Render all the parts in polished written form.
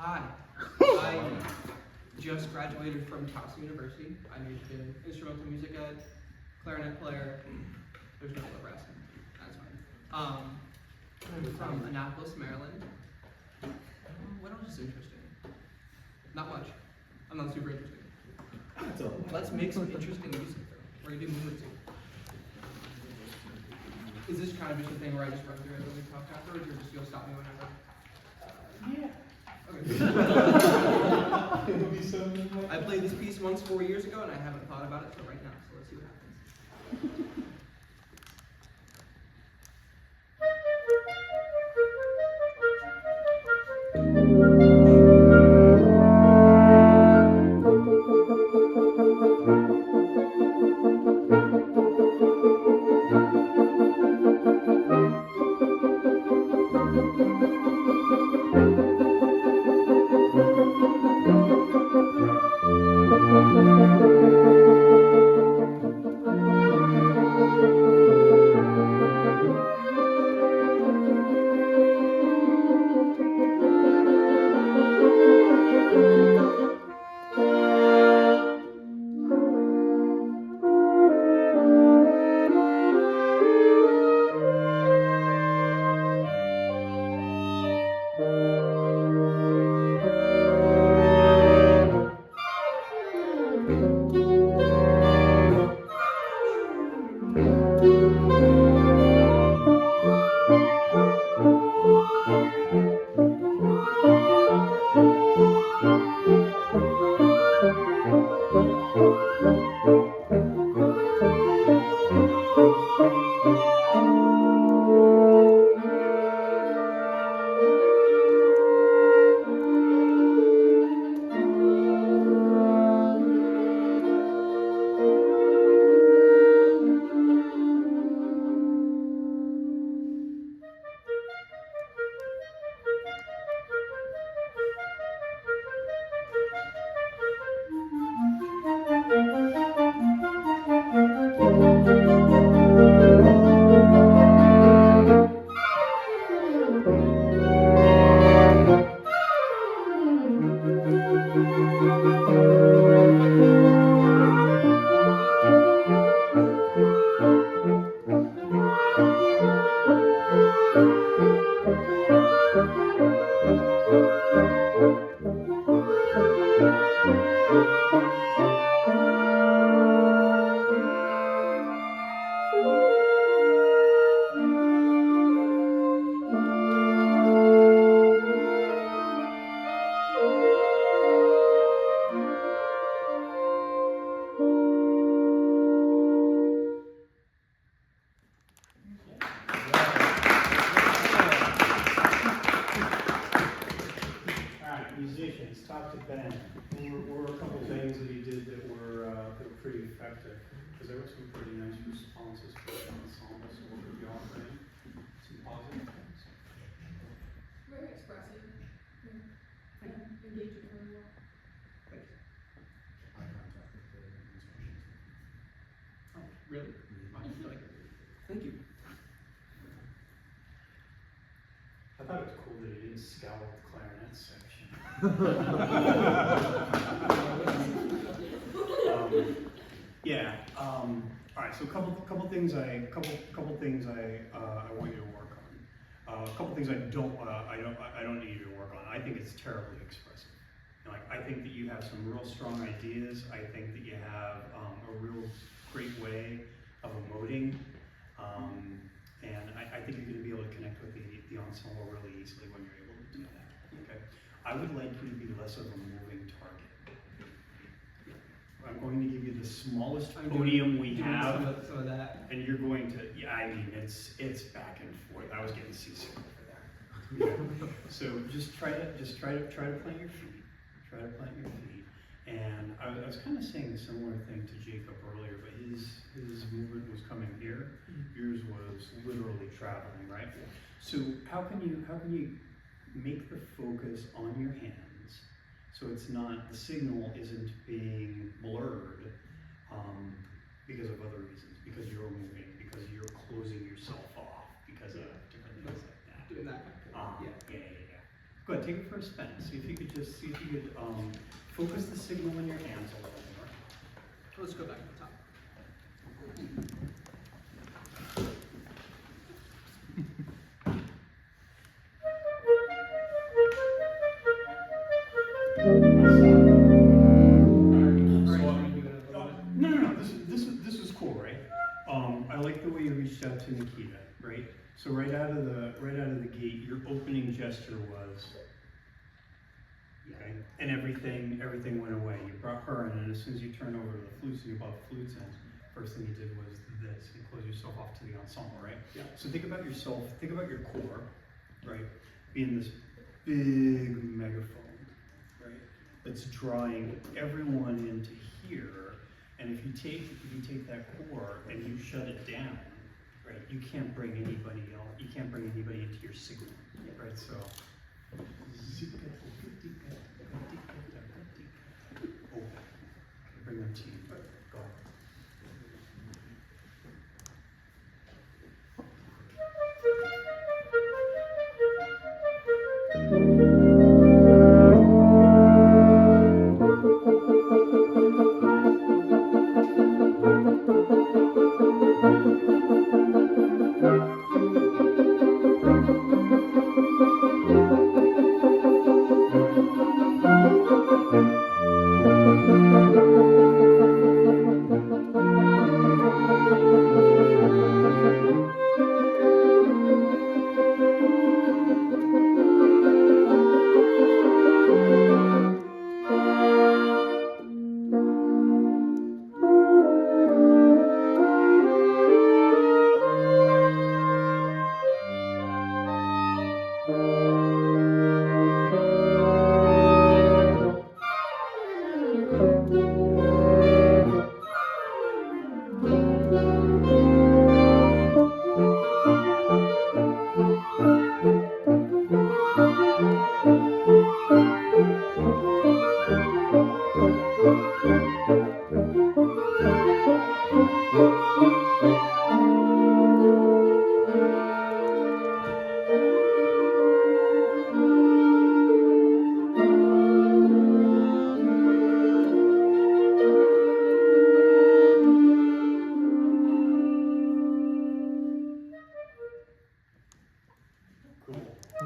Hi, I just graduated from Towson University. I majored in instrumental music ed, clarinet player. There's no rest. That's fine. I'm from Annapolis, Maryland. What else is interesting? Not much. I'm not super interesting. Let's make some interesting music though. We're gonna do movement too. Is this kind of just a thing where I just run through it when we talk afterwards, or just you'll stop me whenever? It'll be so good. I played this piece once 4 years ago, and I haven't thought about it till right now. So let's see what happens. Musicians, talk to Ben. What were a couple things that he did that were pretty effective? Because there were some pretty nice responses for the ensemble. So what would you offer him? Some positive things. Very expressive. Engaging very well. Thanks. Eye contact with the instructions. Oh, really? Thank you. I thought it was cool that he didn't scowl at the clarinet section. All right. So couple things I want you to work on. A couple things I don't need you to work on. I think it's terribly expressive. Like I think that you have some real strong ideas. I think that you have a real great way of emoting. And I think you're going to be able to connect with the ensemble really easily when you're able to do that. Okay. I would like you to be less of a moving target. I'm going to give you the smallest podium we have, some of that. and you're going to. Yeah, I mean it's back and forth. I was getting seasick over that. Yeah. So just try to plant your feet. Try to plant your feet. And I was kind of saying a similar thing to Jacob earlier, but his movement was coming here. Yours was literally traveling, right? So how can you make the focus on your hands so it's not, the signal isn't being blurred because of other reasons, because you're moving, because you're closing yourself off, because of different things like that. Doing that. Yeah. Go ahead, take it for a spin. See if you could focus the signal in your hands a little more. Let's go back to the top. No. This is cool, right? I like the way you reached out to Nikita, right? So right out of the gate, your opening gesture was, okay, and everything went away. You brought her in, and as soon as you turned over to the flutes and you brought the flutes in, first thing you did was this. You closed yourself off to the ensemble, right? Yeah. So think about yourself. Think about your core, right? Being this big megaphone, right? That's drawing everyone into here. And if you take that core and you shut it down, right? You can't bring anybody else. You can't bring anybody into your signal, right? So. Oh, bring them to you. Go.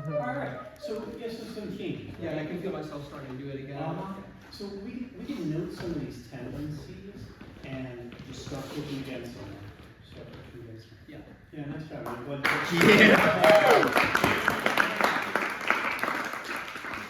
Alright, so yes, there's some changes. Yeah, and I can feel myself starting to do it again. So we can note some of these tendencies and just start looking against them. Yeah. Yeah, nice job. I'm glad- Yeah.